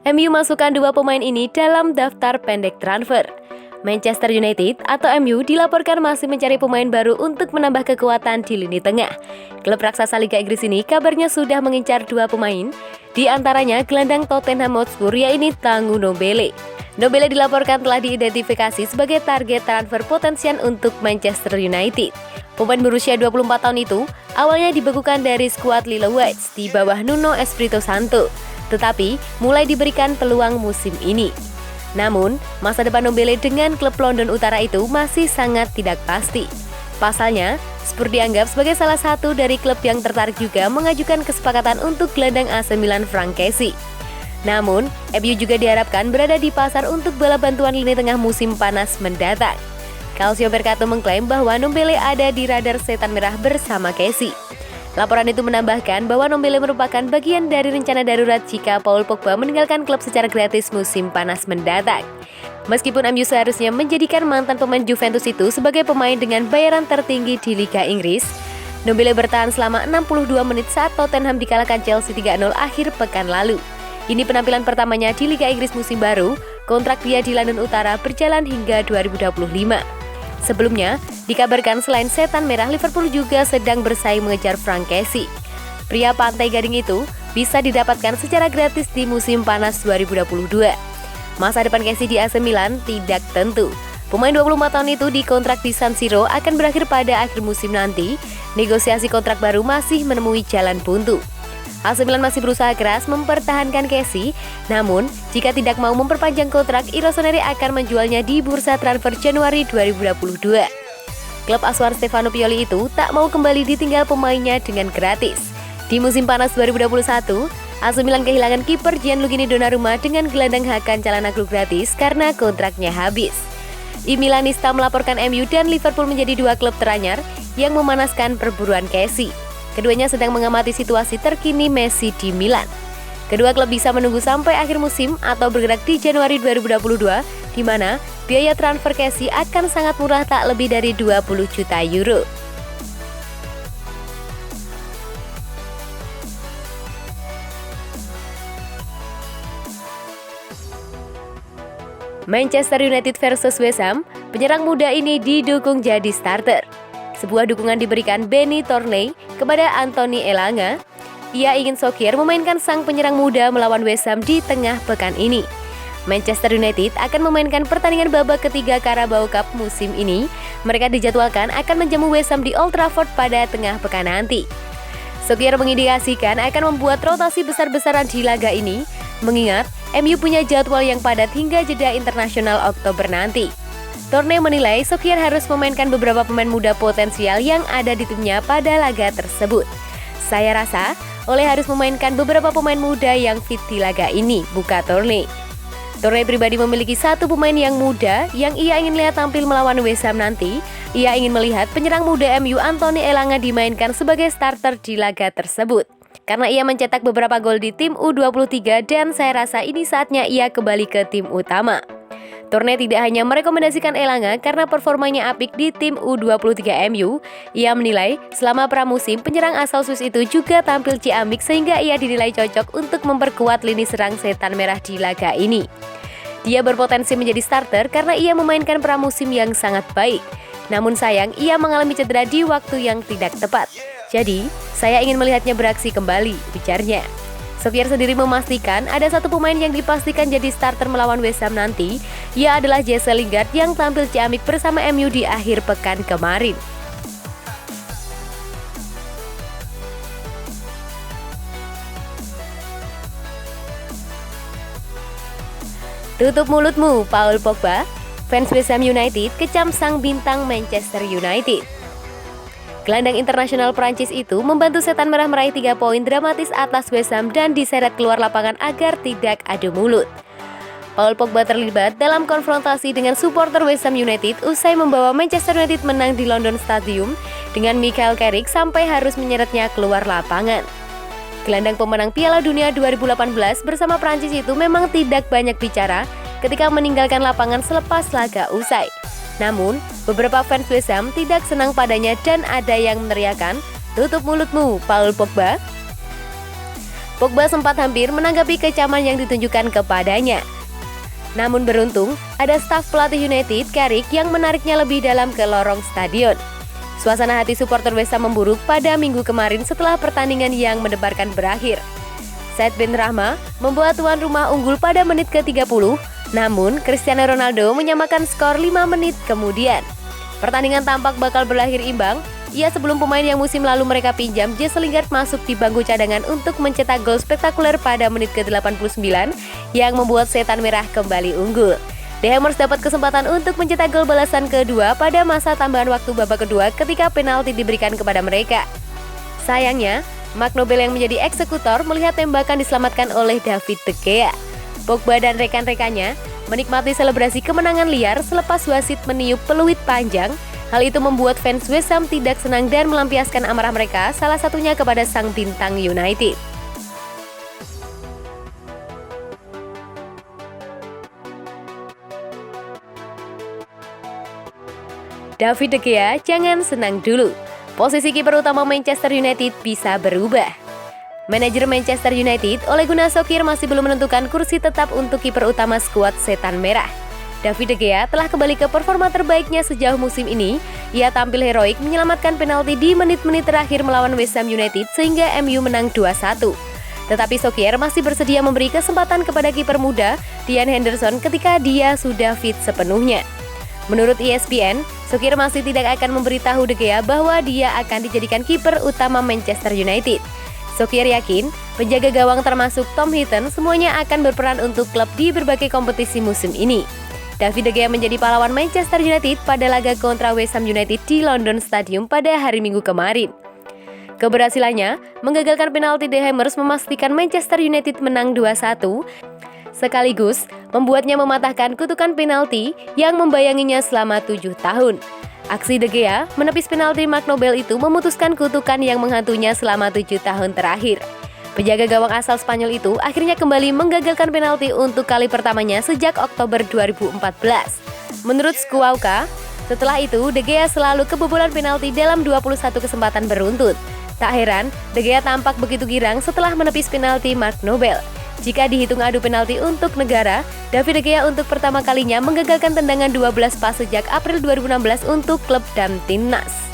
MU masukkan dua pemain ini dalam daftar pendek transfer. Manchester United atau MU dilaporkan masih mencari pemain baru untuk menambah kekuatan di lini tengah. Klub raksasa Liga Inggris ini kabarnya sudah mengincar dua pemain, di antaranya gelandang Tottenham Hotspur yaitu Tanguy Ndombele. Ndombele dilaporkan telah diidentifikasi sebagai target transfer potensial untuk Manchester United. Pemain berusia 24 tahun itu awalnya dibekukan dari skuad Lille Whites di bawah Nuno Espirito Santo, tetapi mulai diberikan peluang musim ini. Namun, masa depan Ndombele dengan klub London Utara itu masih sangat tidak pasti. Pasalnya, Spurs dianggap sebagai salah satu dari klub yang tertarik juga mengajukan kesepakatan untuk gelandang AC Milan Franck Kessie. Namun, MU juga diharapkan berada di pasar untuk bala bantuan lini tengah musim panas mendatang. Calcio Mercato mengklaim bahwa Ndombele ada di radar setan merah bersama Kessie. Laporan itu menambahkan bahwa Ndombele merupakan bagian dari rencana darurat jika Paul Pogba meninggalkan klub secara gratis musim panas mendatang. Meskipun MU seharusnya menjadikan mantan pemain Juventus itu sebagai pemain dengan bayaran tertinggi di Liga Inggris, Ndombele bertahan selama 62 menit saat Tottenham dikalahkan Chelsea 3-0 akhir pekan lalu. Ini penampilan pertamanya di Liga Inggris musim baru, kontrak dia di London Utara berjalan hingga 2025. Sebelumnya, dikabarkan selain setan merah, Liverpool juga sedang bersaing mengejar Franck Kessie. Pria Pantai Gading itu bisa didapatkan secara gratis di musim panas 2022. Masa depan Kessie di AC Milan tidak tentu. Pemain 24 tahun itu dikontrak di San Siro akan berakhir pada akhir musim nanti. Negosiasi kontrak baru masih menemui jalan buntu. AC Milan masih berusaha keras mempertahankan Kessie, namun jika tidak mau memperpanjang kontrak, Rossoneri akan menjualnya di bursa transfer Januari 2022. Klub asuhan Stefano Pioli itu tak mau kembali ditinggal pemainnya dengan gratis. Di musim panas 2021, AC Milan kehilangan kiper Gianluigi Donnarumma dengan gelandang Hakan Çalhanoğlu gratis karena kontraknya habis. Milanista melaporkan MU dan Liverpool menjadi dua klub teranyar yang memanaskan perburuan Kessie. Keduanya sedang mengamati situasi terkini Messi di Milan. Kedua klub bisa menunggu sampai akhir musim atau bergerak di Januari 2022, di mana biaya transfer Kessie akan sangat murah, tak lebih dari 20 juta euro. Manchester United versus West Ham, penyerang muda ini didukung jadi starter. Sebuah dukungan diberikan Benny Thornley kepada Anthony Elanga. Ia ingin Solskjaer memainkan sang penyerang muda melawan West Ham di tengah pekan ini. Manchester United akan memainkan pertandingan babak ketiga Carabao Cup musim ini. Mereka dijadwalkan akan menjamu West Ham di Old Trafford pada tengah pekan nanti. Solskjaer mengindikasikan akan membuat rotasi besar-besaran di laga ini, mengingat MU punya jadwal yang padat hingga jeda internasional Oktober nanti. Thornley menilai Solskjaer harus memainkan beberapa pemain muda potensial yang ada di timnya pada laga tersebut. Saya rasa Ole harus memainkan beberapa pemain muda yang fit di laga ini, buka Thornley. Thornley pribadi memiliki satu pemain yang muda yang ia ingin lihat tampil melawan West Ham nanti. Ia ingin melihat penyerang muda MU Anthony Elanga dimainkan sebagai starter di laga tersebut. Karena ia mencetak beberapa gol di tim U23 dan saya rasa ini saatnya ia kembali ke tim utama. Thornley tidak hanya merekomendasikan Elanga karena performanya apik di tim U23 MU, ia menilai selama pramusim penyerang asal Swiss itu juga tampil ciamik sehingga ia dinilai cocok untuk memperkuat lini serang setan merah di laga ini. Dia berpotensi menjadi starter karena ia memainkan pramusim yang sangat baik. Namun sayang, ia mengalami cedera di waktu yang tidak tepat. Jadi, saya ingin melihatnya beraksi kembali, ujarnya. Solskjaer sendiri memastikan ada satu pemain yang dipastikan jadi starter melawan West Ham nanti. Ia adalah Jesse Lingard yang tampil ciamik bersama MU di akhir pekan kemarin. Tutup mulutmu, Paul Pogba. Fans West Ham United kecam sang bintang Manchester United. Gelandang internasional Prancis itu membantu setan merah meraih 3 poin dramatis atas West Ham dan diseret keluar lapangan agar tidak adu mulut. Paul Pogba terlibat dalam konfrontasi dengan supporter West Ham United usai membawa Manchester United menang di London Stadium dengan Michael Carrick sampai harus menyeretnya keluar lapangan. Gelandang pemenang Piala Dunia 2018 bersama Prancis itu memang tidak banyak bicara ketika meninggalkan lapangan selepas laga usai. Namun, beberapa fans West Ham tidak senang padanya dan ada yang meneriakan, "Tutup mulutmu, Paul Pogba." Pogba sempat hampir menanggapi kecaman yang ditunjukkan kepadanya. Namun beruntung, ada staf pelatih United, Carrick, yang menariknya lebih dalam ke lorong stadion. Suasana hati supporter West Ham memburuk pada minggu kemarin setelah pertandingan yang mendebarkan berakhir. Said bin Rahma membuat tuan rumah unggul pada menit ke-30, namun Cristiano Ronaldo menyamakan skor 5 menit kemudian. Pertandingan tampak bakal berakhir imbang, sebelum pemain yang musim lalu mereka pinjam, Jesse Lingard, masuk di bangku cadangan untuk mencetak gol spektakuler pada menit ke-89 yang membuat Setan Merah kembali unggul. The Hammers dapat kesempatan untuk mencetak gol balasan kedua pada masa tambahan waktu babak kedua ketika penalti diberikan kepada mereka. Sayangnya, Mark Noble yang menjadi eksekutor melihat tembakan diselamatkan oleh David De Gea. Pogba dan rekan-rekannya menikmati selebrasi kemenangan liar selepas wasit meniup peluit panjang. Hal itu membuat fans West Ham tidak senang dan melampiaskan amarah mereka, salah satunya kepada sang bintang United. David De Gea jangan senang dulu. Posisi kiper utama Manchester United bisa berubah. Manajer Manchester United, Ole Gunnar Solskjaer, masih belum menentukan kursi tetap untuk kiper utama skuad Setan Merah. David De Gea telah kembali ke performa terbaiknya sejauh musim ini. Ia tampil heroik menyelamatkan penalti di menit-menit terakhir melawan West Ham United sehingga MU menang 2-1. Tetapi Solskjaer masih bersedia memberi kesempatan kepada kiper muda Dean Henderson ketika dia sudah fit sepenuhnya. Menurut ESPN, Solskjaer masih tidak akan memberitahu De Gea bahwa dia akan dijadikan kiper utama Manchester United. Solskjaer yakin penjaga gawang termasuk Tom Heaton semuanya akan berperan untuk klub di berbagai kompetisi musim ini. David De Gea menjadi pahlawan Manchester United pada laga kontra West Ham United di London Stadium pada hari Minggu kemarin. Keberhasilannya menggagalkan penalti The Hammers memastikan Manchester United menang 2-1, sekaligus membuatnya mematahkan kutukan penalti yang membayanginya selama 7 tahun. Aksi De Gea menepis penalti Mark Noble itu memutuskan kutukan yang menghantuinya selama 7 tahun terakhir. Penjaga gawang asal Spanyol itu akhirnya kembali menggagalkan penalti untuk kali pertamanya sejak Oktober 2014. Menurut Squawka, setelah itu De Gea selalu kebobolan penalti dalam 21 kesempatan beruntun. Tak heran, De Gea tampak begitu girang setelah menepis penalti Mark Noble. Jika dihitung adu penalti untuk negara, David De Gea untuk pertama kalinya menggagalkan tendangan 12 pas sejak April 2016 untuk klub dan timnas.